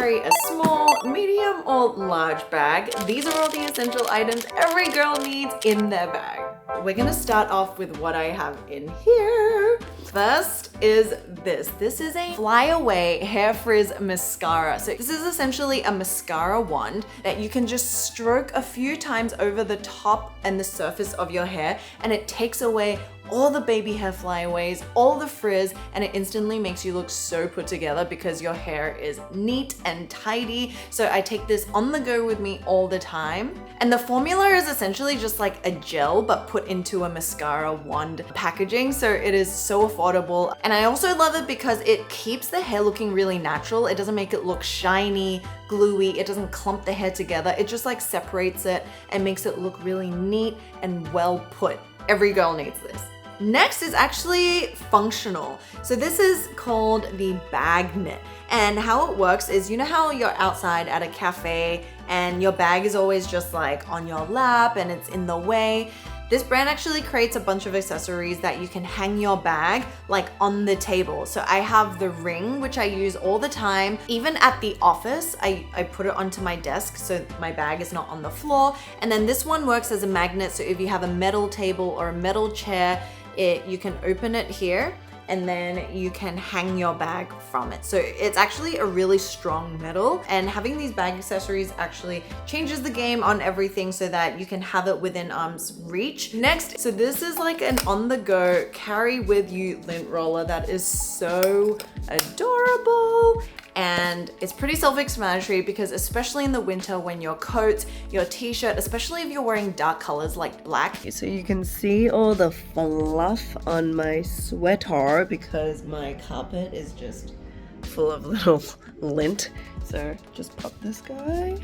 carry a small, medium, or large bag. These are all the essential items every girl needs in their bag. We're gonna start off with what I have in here. First is this. This is a flyaway hair frizz mascara. So this is essentially a mascara wand that you can just stroke a few times over the top and the surface of your hair, and it takes away all the baby hair flyaways, all the frizz, and it instantly makes you look so put together because your hair is neat and tidy. So I take this on the go with me all the time. And the formula is essentially just like a gel, but put into a mascara wand packaging. So it is so affordable. And I also love it because it keeps the hair looking really natural. It doesn't make it look shiny, gluey. It doesn't clump the hair together. It just like separates it and makes it look really neat and well put. Every girl needs this. Next is actually functional. So this is called the bag knit. And how it works is, you know how you're outside at a cafe and your bag is always just like on your lap and it's in the way? This brand actually creates a bunch of accessories that you can hang your bag like on the table. So I have the ring, which I use all the time. Even at the office, I put it onto my desk so my bag is not on the floor. And then this one works as a magnet. So if you have a metal table or a metal chair, you can open it here and then you can hang your bag from it. So it's actually a really strong metal, and having these bag accessories actually changes the game on everything so that you can have it within arm's reach. Next, so this is like an on-the-go carry with you lint roller that is so adorable. And it's pretty self-explanatory because especially in the winter when your coat, your t-shirt, especially if you're wearing dark colors like black. So you can see all the fluff on my sweater because my carpet is just full of little lint. So just pop this guy,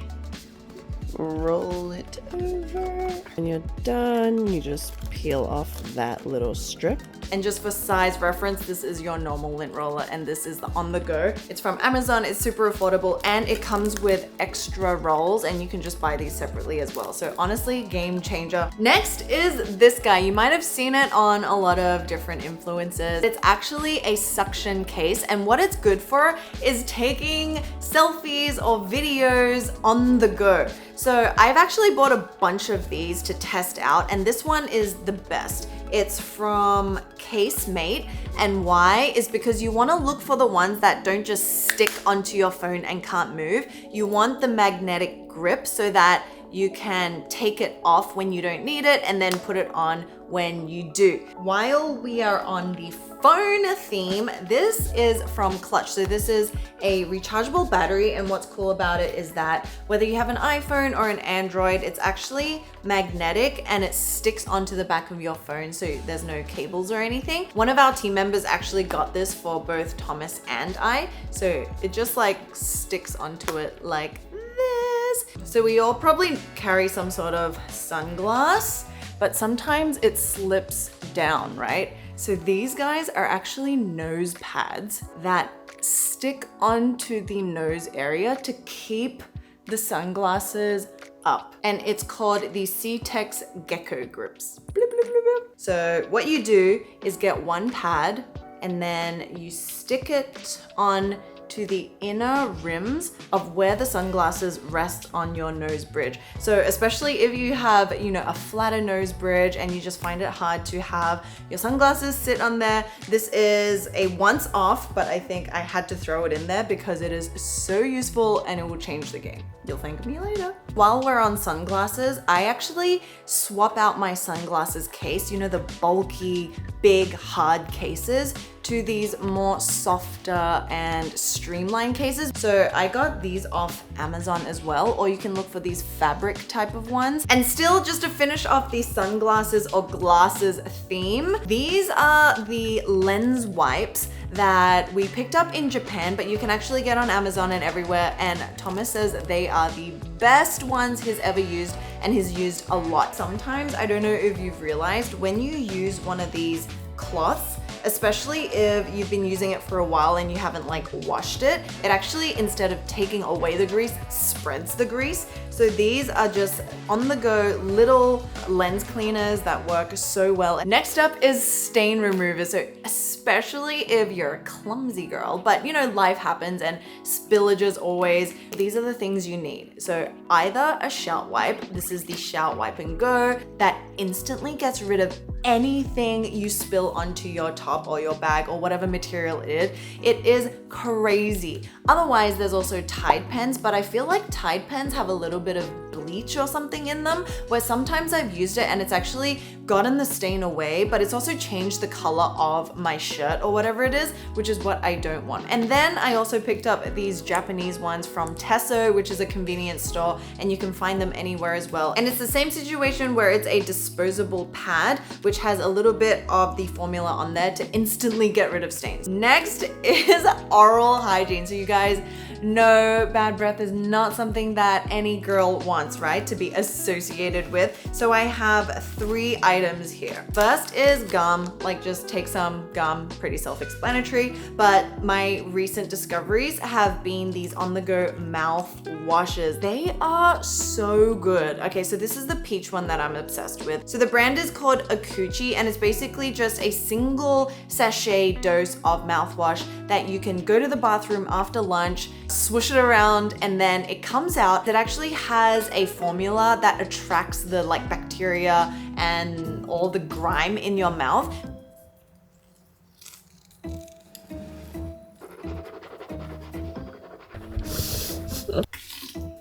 roll it over. When you're done, you just peel off that little strip. And just for size reference, this is your normal lint roller and this is the on the go. It's from Amazon, it's super affordable, and it comes with extra rolls and you can just buy these separately as well. So honestly, game changer. Next is this guy. You might have seen it on a lot of different influencers. It's actually a suction case, and what it's good for is taking selfies or videos on the go. So I've actually bought a bunch of these to test out, and this one is the best. It's from Casemate, and why is because you want to look for the ones that don't just stick onto your phone and can't move. You want the magnetic grip so that you can take it off when you don't need it and then put it on when you do. While we are on the phone theme, this is from Clutch. So this is a rechargeable battery, and what's cool about it is that whether you have an iPhone or an Android, it's actually magnetic and it sticks onto the back of your phone, so there's no cables or anything. One of our team members actually got this for both Thomas and I, so it just like sticks onto it like this. So we all probably carry some sort of sunglass, but sometimes it slips down, right? So these guys are actually nose pads that stick onto the nose area to keep the sunglasses up. And it's called the C-Tex Gecko Grips. Bloop, bloop, bloop, bloop. So what you do is get one pad and then you stick it on to the inner rims of where the sunglasses rest on your nose bridge. So especially if you have, you know, a flatter nose bridge and you just find it hard to have your sunglasses sit on there, this is a once off, but I think I had to throw it in there because it is so useful and it will change the game. You'll thank me later. While we're on sunglasses, I actually swap out my sunglasses case, you know, the bulky, big, hard cases, to these more softer and streamlined cases. So I got these off Amazon as well, or you can look for these fabric type of ones. And still, just to finish off the sunglasses or glasses theme, these are the lens wipes that we picked up in Japan, but you can actually get on Amazon and everywhere. And Thomas says they are the best ones he's ever used, and he's used a lot. Sometimes, I don't know if you've realized, when you use one of these cloths, especially if you've been using it for a while and you haven't like washed it, it actually, instead of taking away the grease, spreads the grease. So these are just on the go little lens cleaners that work so well. Next up is stain remover. So especially if you're a clumsy girl, but you know, life happens and spillages always. These are the things you need. So either a shout wipe, this is the Shout Wipe and Go, that instantly gets rid of anything you spill onto your top or your bag or whatever material it is. It is crazy. Otherwise, there's also Tide pens, but I feel like Tide pens have a little bit of bleach or something in them, where sometimes I've used it and it's actually gotten the stain away, but it's also changed the color of my shirt or whatever it is, which is what I don't want. And then I also picked up these Japanese ones from Tesso, which is a convenience store, and you can find them anywhere as well. And it's the same situation where it's a disposable pad, which has a little bit of the formula on there to instantly get rid of stains. Next is oral hygiene. So you guys know bad breath is not something that any girl wants, right, to be associated with. So I have 3 items here. First is gum, like just take some gum, pretty self-explanatory, but my recent discoveries have been these on-the-go mouth washes. They are so good. Okay, so this is the peach one that I'm obsessed with. So the brand is called Akuchi, and it's basically just a single sachet dose of mouthwash that you can go to the bathroom after lunch, swoosh it around, and then it comes out that actually has a formula that attracts the like bacteria and all the grime in your mouth.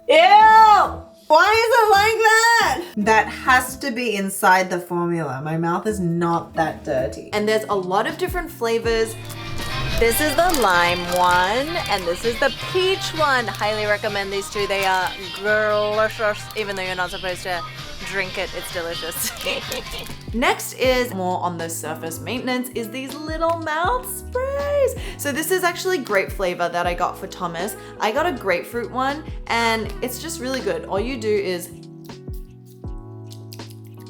Ew! Why is it like that? That has to be inside the formula. My mouth is not that dirty. And there's a lot of different flavors. This is the lime one, and this is the peach one. Highly recommend these two. They are delicious, even though you're not supposed to drink it, it's delicious. Next is more on the surface maintenance is these little mouth sprays. So this is actually grape flavor that I got for Thomas. I got a grapefruit one and it's just really good. All you do is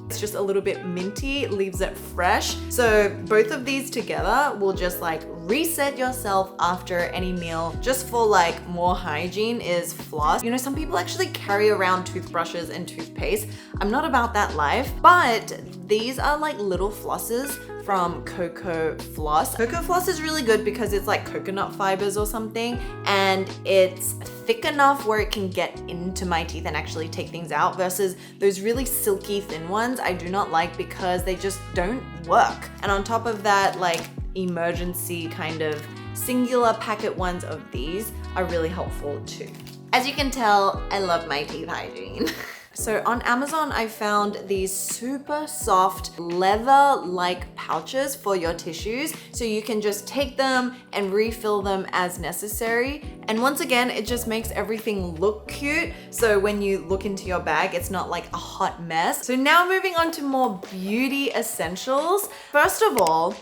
it's just a little bit minty, leaves it fresh. So both of these together will just like reset yourself after any meal. Just for like more hygiene is floss. You know, some people actually carry around toothbrushes and toothpaste. I'm not about that life, but these are like little flosses from Cocoa Floss. Cocoa Floss is really good because it's like coconut fibers or something, and it's thick enough where it can get into my teeth and actually take things out, versus those really silky thin ones I do not like because they just don't work. And on top of that, like emergency kind of singular packet ones of these are really helpful too. As you can tell, I love my teeth hygiene. So on Amazon, I found these super soft leather-like pouches for your tissues. So you can just take them and refill them as necessary. And once again, it just makes everything look cute. So when you look into your bag, it's not like a hot mess. So now moving on to more beauty essentials. First of all,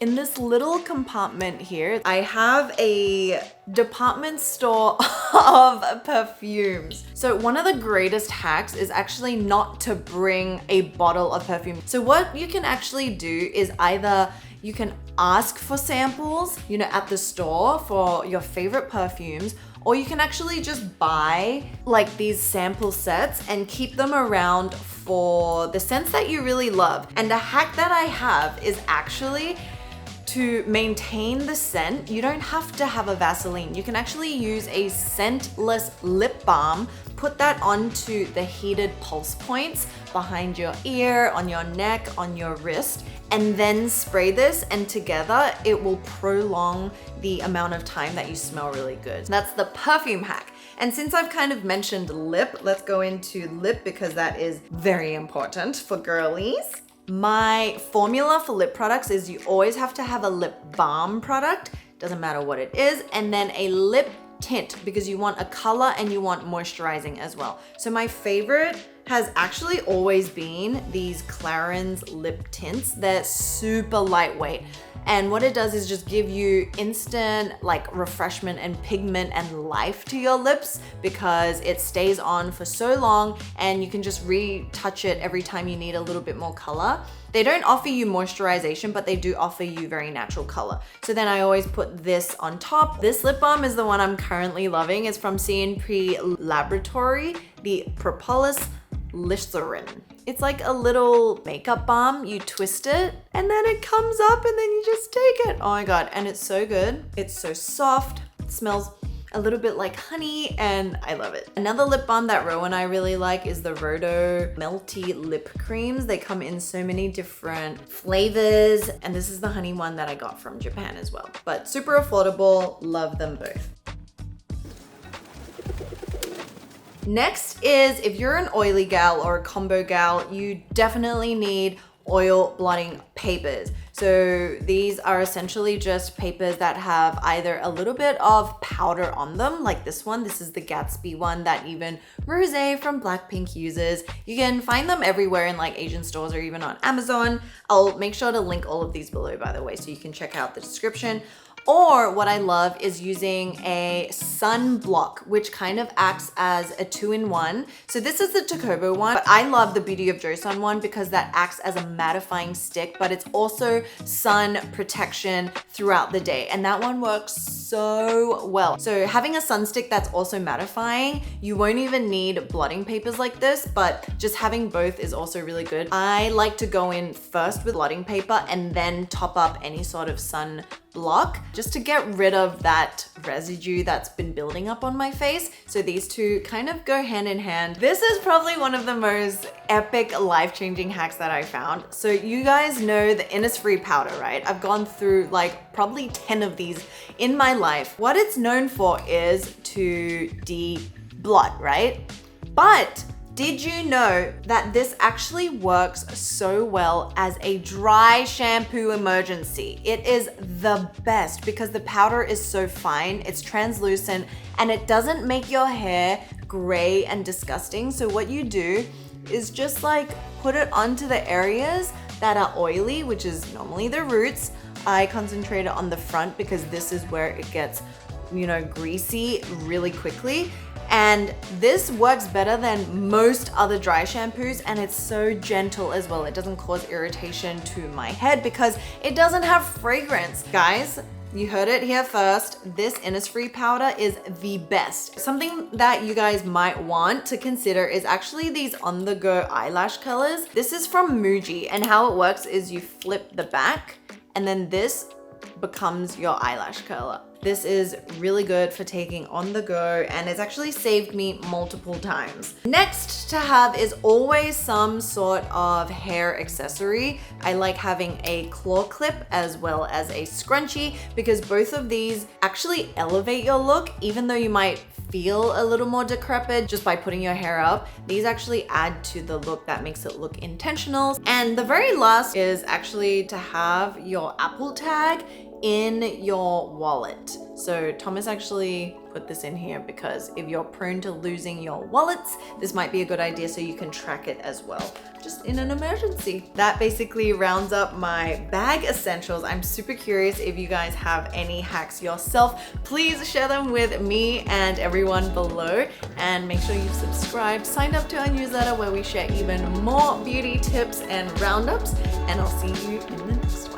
in this little compartment here, I have a department store of perfumes. So one of the greatest hacks is actually not to bring a bottle of perfume. So what you can actually do is either you can ask for samples, you know, at the store for your favorite perfumes, or you can actually just buy like these sample sets and keep them around for the scents that you really love. And a hack that I have is actually to maintain the scent, you don't have to have a Vaseline. You can actually use a scentless lip balm, put that onto the heated pulse points behind your ear, on your neck, on your wrist, and then spray this, and together it will prolong the amount of time that you smell really good. That's the perfume hack. And since I've kind of mentioned lip, let's go into lip because that is very important for girlies. My formula for lip products is you always have to have a lip balm product, doesn't matter what it is, and then a lip tint because you want a color and you want moisturizing as well. So my favorite has actually always been these Clarins lip tints. They're super lightweight. And what it does is just give you instant like refreshment and pigment and life to your lips because it stays on for so long and you can just retouch it every time you need a little bit more color. They don't offer you moisturization, but they do offer you very natural color. So then I always put this on top. This lip balm is the one I'm currently loving. It's from CNP Laboratory, the Propolis Glycerin. It's like a little makeup balm. You twist it and then it comes up and then you just take it. Oh my God, and it's so good. It's so soft. It smells a little bit like honey and I love it. Another lip balm that Ro and I really like is the Rodo Melty Lip Creams. They come in so many different flavors and this is the honey one that I got from Japan as well. But super affordable, love them both. Next is if you're an oily gal or a combo gal, you definitely need oil blotting papers. So these are essentially just papers that have either a little bit of powder on them, like this one. This is the Gatsby one that even Rosé from Blackpink uses. You can find them everywhere in like Asian stores or even on Amazon. I'll make sure to link all of these below, by the way, so you can check out the description. Or what I love is using a sunblock, which kind of acts as a 2-in-1. So this is the Tokobo one, but I love the Beauty of Joseon one because that acts as a mattifying stick, but it's also sun protection throughout the day. And that one works so well. So having a sun stick that's also mattifying, you won't even need blotting papers like this, but just having both is also really good. I like to go in first with blotting paper and then top up any sort of sun block just to get rid of that residue that's been building up on my face. So these two kind of go hand in hand. This is probably one of the most epic life-changing hacks that I found. So you guys know the Innisfree powder, right? I've gone through like probably 10 of these in my life. What it's known for is to de-blot, right? But did you know that this actually works so well as a dry shampoo emergency? It is the best because the powder is so fine, it's translucent, and it doesn't make your hair gray and disgusting. So what you do is just like put it onto the areas that are oily, which is normally the roots. I concentrate it on the front because this is where it gets, you know, greasy really quickly. And this works better than most other dry shampoos and it's so gentle as well. It doesn't cause irritation to my head because it doesn't have fragrance. Guys, you heard it here first. This Innisfree powder is the best. Something that you guys might want to consider is actually these on-the-go eyelash colors. This is from Muji and how it works is you flip the back and then this becomes your eyelash color. This is really good for taking on the go and it's actually saved me multiple times. Next to have is always some sort of hair accessory. I like having a claw clip as well as a scrunchie because both of these actually elevate your look even though you might feel a little more decrepit just by putting your hair up. These actually add to the look that makes it look intentional. And the very last is actually to have your Apple tag in your wallet. So Thomas actually put this in here because if you're prone to losing your wallets, this might be a good idea so you can track it as well, just in an emergency. That basically rounds up my bag essentials. I'm super curious if you guys have any hacks yourself. Please share them with me and everyone below and make sure you've subscribed, signed up to our newsletter where we share even more beauty tips and roundups, and I'll see you in the next one.